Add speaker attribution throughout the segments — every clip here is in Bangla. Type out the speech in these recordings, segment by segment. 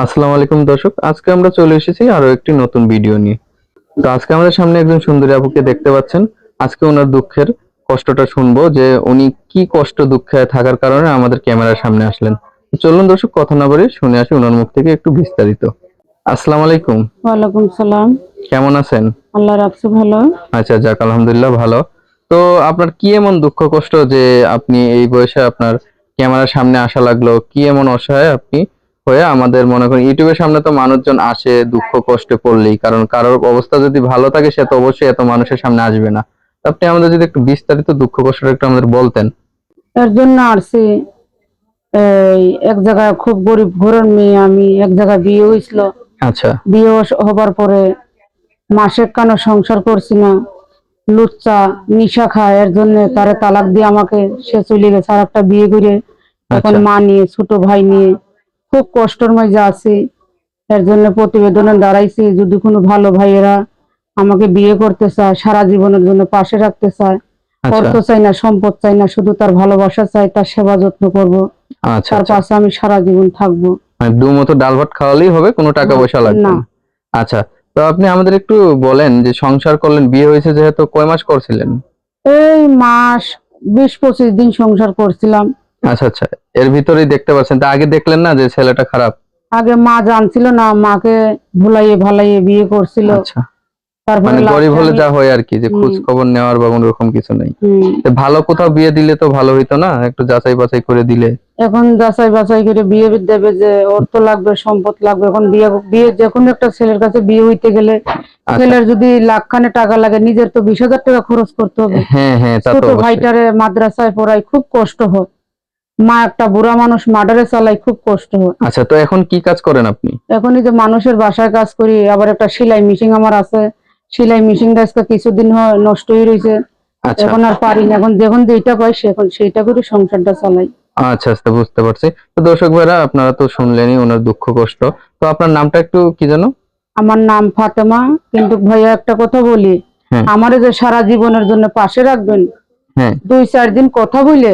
Speaker 1: আসসালামু আলাইকুম দর্শক, আজকে আমরা চলে এসেছি আরো একটি নতুন ভিডিও নিয়ে। তো আজকে আমাদের সামনে একজন সুন্দরী আপুকে দেখতে পাচ্ছেন। আজকে ওনার দুঃখের কষ্টটা শুনবো যে উনি কি কষ্ট দুঃখে থাকার কারণে আমাদের ক্যামেরার সামনে আসলেন। তো চলুন দর্শক, কথা না বলে শুনে আসি ওনার মুখ থেকে একটু বিস্তারিত। আসসালামু আলাইকুম।
Speaker 2: ওয়ালাইকুম সালাম।
Speaker 1: কেমন আছেন?
Speaker 2: আল্লাহ রাখছে ভালো।
Speaker 1: আচ্ছা, যাক আলহামদুলিল্লাহ ভালো। তো আপনার কি এমন দুঃখ কষ্ট যে আপনি এই বয়সে আপনার ক্যামেরার সামনে আসা লাগলো? কি এমন অসহায় আপনি হয়ে আমাদের মনে করেন ইউটিউবের সামনে তো মানুষজন আসে দুঃখ কষ্টে পড়লেই, কারণ কারোর অবস্থা যদি ভালো থাকে সে তো অবশ্যই এত মানুষের সামনে আসবে না। তো আপনি আমাদের যদি একটু বিস্তারিত দুঃখ কষ্টটা একটু আমাদের বলতেন।
Speaker 2: এর জন্য আসছি। এই এক জায়গায় খুব গরিব ঘরের মেয়ে, আমি এক জায়গায় বিয়ে হয়েছিল।
Speaker 1: আচ্ছা।
Speaker 2: বিয়ে হবার পরে মাসে কেন সংসার করছি না, লুচ্চা নিশা খায়, এর জন্য তারে তালাক দিয়ে আমাকে সে চলে গেছে আর একটা বিয়ে করে। এখন
Speaker 1: আচ্ছা।
Speaker 2: মা নিয়ে, ছোট ভাই নিয়ে খুব কষ্টের মধ্যে আছি। এর জন্য প্রতিবেদনে দাঁড়াইছি, যদি কোনো ভালো ভাইয়েরা আমাকে বিয়ে করতে চায়, সারা জীবনের জন্য পাশে রাখতে চায়,
Speaker 1: আচ্ছা।
Speaker 2: অর্থ চাই না, সম্পদ চাই না, শুধু তার ভালোবাসা চাই, তার সেবা যত্ন করব,
Speaker 1: আচ্ছা।
Speaker 2: তার
Speaker 1: আচ্ছা,
Speaker 2: পাশে আমি সারা জীবন থাকবো।
Speaker 1: মানে দু মতো ডাল ভাত খাওয়ালেই হবে, কোনো টাকা
Speaker 2: না,
Speaker 1: পয়সা লাগবে
Speaker 2: না।
Speaker 1: না। আচ্ছা। তো আপনি আমাদের একটু বলেন যে সংসার করলেন, বিয়ে হয়েছে যেহেতু, কয় মাস করছিলেন?
Speaker 2: এই মাস 20-25 দিন সংসার করছিলাম।
Speaker 1: আচ্ছা, আচ্ছা। এর ভিতরেই দেখতে পাচ্ছেন, তা আগে দেখলেন না যে ছেলেটা খারাপ?
Speaker 2: আগে মা জানছিল না, মাকে ভুলাইয়ে ভালাইয়ে বিয়ে করছিল।
Speaker 1: আচ্ছা।
Speaker 2: তারপরে
Speaker 1: মানে গরিব
Speaker 2: লাস্টে
Speaker 1: হলে
Speaker 2: আমি
Speaker 1: যা হয় আর কি, যে খোঁজ
Speaker 2: হম
Speaker 1: খবর নেওয়ার বা কোনোরকম কিছু নেই।
Speaker 2: হম
Speaker 1: তো ভালো কোথাও বিয়ে দিলে তো ভালো হইতো না, একটু যাচাই বাছাই করে দিলে?
Speaker 2: এখন যাচাই বাছাই করে বিয়ে দেবে, যে অর্থ লাগবে, সম্পদ লাগবে। এখন বিয়ে বিয়ে যে কোনো একটা ছেলের কাছে বিয়ে হইতে গেলে
Speaker 1: আচ্ছা।
Speaker 2: ছেলের যদি লাখখানে টাকা লাগে, নিজের তো 20,000 টাকা খরচ করতে হবে।
Speaker 1: হ্যাঁ, হ্যাঁ, তা তো
Speaker 2: ছোট
Speaker 1: অবশ্যই।
Speaker 2: ভাইটারে মাদ্রাসায় পড়াই, খুব কষ্ট হয়। মা একটা বুড়া মানুষ, মার্ডারে চালাই, খুব কষ্ট হয়।
Speaker 1: আচ্ছা, তো এখন কি কাজ করেন আপনি?
Speaker 2: এখনই যে মানুষের বাসায় কাজ করি, আবার একটা সেলাই মেশিন আমার আছে। সেলাই মেশিনটা আজকে কিছুদিন হয় নষ্ট হয়ে রয়েছে।
Speaker 1: আচ্ছা।
Speaker 2: এখন আর পারি না, এখন যখন যেটা পাই সে এখন সেইটা করে সংসারটা চালাই।
Speaker 1: আচ্ছা, আচ্ছা, বুঝতে পারছি। তো দর্শক ভাইরা, আপনারা তো শুনলেনই ওনার দুঃখ কষ্ট। তো আপনার নামটা একটু কি যেন?
Speaker 2: আমার নাম ফাতেমা। কিন্তু ভাইয়া একটা কথা বলি,
Speaker 1: হ্যাঁ।
Speaker 2: আমারে যে সারা জীবনের জন্য পাশে রাখবেন,
Speaker 1: হ্যাঁ।
Speaker 2: 2-4 দিন কথা বলে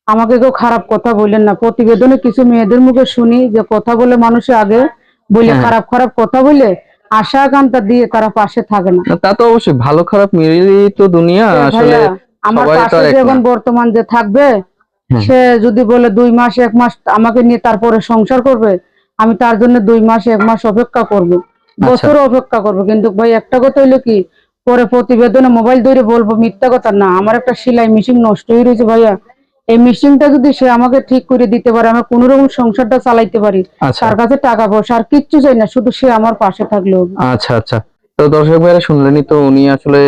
Speaker 2: আমাকে কেউ খারাপ কথা বললেন না। প্রতিবেদনে কিছু মেয়েদের মুখে শুনি যে কথা বলে মানুষে আগে বলে,
Speaker 1: হ্যাঁ। হ্যাঁ।
Speaker 2: খারাপ খারাপ কথা বলে আশা আকাঙ্ক্ষা দিয়ে তারা পাশে থাকে না।
Speaker 1: না, তা তো অবশ্যই, ভালো খারাপ মিলিয়েই তো দুনিয়া আসলে।
Speaker 2: ভাইয়া, আমার
Speaker 1: সবাই তো
Speaker 2: পাশে
Speaker 1: আর
Speaker 2: যে
Speaker 1: এক না।
Speaker 2: এখন বর্তমান যে থাকবে,
Speaker 1: হ্যাঁ।
Speaker 2: সে যদি বলে 2 মাস 1 মাস আমাকে নিয়ে তারপরে সংসার করবে, আমি তার জন্য 2 মাস 1 মাস অপেক্ষা করব,
Speaker 1: আচ্ছা।
Speaker 2: বছর অপেক্ষা করব। কিন্তু ভাই একটা কথা হইলো কি, পরে প্রতিবেদনে মোবাইল ধরে বলবো মিথ্যা কথা না, আমার একটা সেলাই মেশিন নষ্ট হয়ে রয়েছে ভাইয়া, এই মেশিনটা যদি সে আমাকে ঠিক করে দিতে পারে, আমি কোনো রকম সংসারটা চালাইতে পারি।
Speaker 1: আচ্ছা।
Speaker 2: তার কাছে টাকা পয়সা আর কিচ্ছু চাই না, শুধু সে আমার পাশে থাকলে হবে।
Speaker 1: আচ্ছা। আচ্ছা। তো দর্শক ভাইরা শুনলেনই তো, উনি আসলে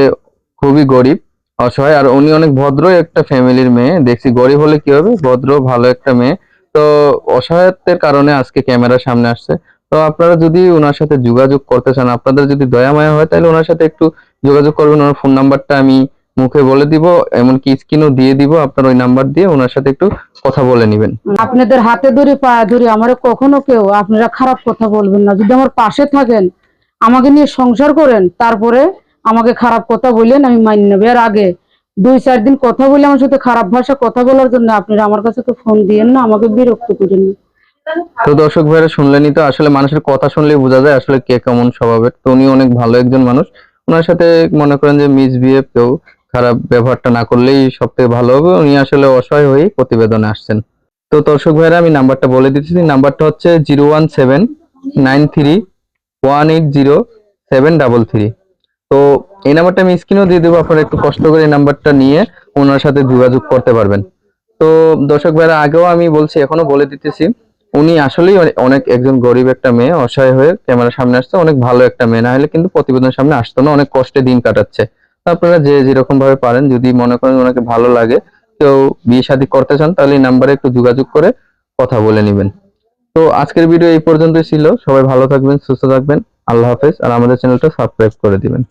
Speaker 1: খুবই গরিব, অসহায়, আর উনি অনেক ভদ্র একটা ফ্যামিলির মেয়ে। দেখছি গরিব হলে কি হবে, ভদ্র ভালো একটা মেয়ে। তো অসহায়ত্বের কারণে আজকে ক্যামেরার সামনে আসছে। তো আপনারা যদি ওনার সাথে যোগাযোগ করতে চান, আপনাদের যদি দয়া মায়া হয়, তাহলে ওনার সাথে একটু যোগাযোগ করবেন। ওনার ফোন নাম্বারটা আমি মুখে বলে দিব, এমনকি স্ক্রিনও দিয়ে দিব। আপনার ওই নাম্বার দিয়ে ওনার সাথে একটু কথা বলে নিবেন।
Speaker 2: আপনাদের হাতে ধরে পায়ে ধরে আমার কখনো কেউ আপনারা খারাপ কথা বলবেন না। যদি আমার পাশে থাকেন, আমাকে নিয়ে সংসার করেন, তারপরে আমাকে খারাপ কথা বললেন, আমি মানি নেব। এর আগে 2-4 দিন কথা বলে আমার সাথে খারাপ ভাষা কথা বলার জন্য আপনারা আমার কাছে তো ফোন দিয়েন না, আমাকে বিরক্ত করেন না।
Speaker 1: তো দর্শক ভাইরা শুনলেনই তো, আসলে মানুষের কথা শুনলেই বোঝা যায় আসলে কে কেমন স্বভাবের। তো উনি অনেক ভালো একজন মানুষ। ওনার সাথে মনে করেন যে মিসবিহেভ, কেউ খারাপ ব্যবহারটা না করলেই সব থেকে ভালো হবে। উনি আসলে অসহায় হয়েই প্রতিবেদনে আসছেন। তো দর্শক ভাইরা, আমি নাম্বারটা বলে দিতেছি। নাম্বারটা হচ্ছে 01793180733। তো এই নাম্বারটা আমি স্ক্রিনেও দিয়ে দেবো, আপনারা একটু কষ্ট করে এই নাম্বারটা নিয়ে ওনার সাথে যোগাযোগ করতে পারবেন। তো দর্শক ভাইরা, আগেও আমি বলছি, এখনো বলে দিতেছি, উনি আসলেই অনেক একজন গরিব একটা মেয়ে, অসহায় হয়ে ক্যামেরার সামনে আসছে। অনেক ভালো একটা মেয়ে, না হলে কিন্তু প্রতিবেদনের সামনে আসতো না, অনেক কষ্টে দিন কাটাচ্ছে। তো আপনারা যে যেরকম ভাবে পারেন, যদি মনে করেন ওনাকে ভালো লাগে, কেউ বিয়ে শাদী করতে চান, তাহলে এই নাম্বারে একটু যোগাযোগ করে কথা বলে নেবেন। তো আজকের ভিডিও এই পর্যন্তই ছিল। সবাই ভালো থাকবেন, সুস্থ থাকবেন। আল্লাহ হাফেজ। আর আমাদের চ্যানেলটা সাবস্ক্রাইব করে দিবেন।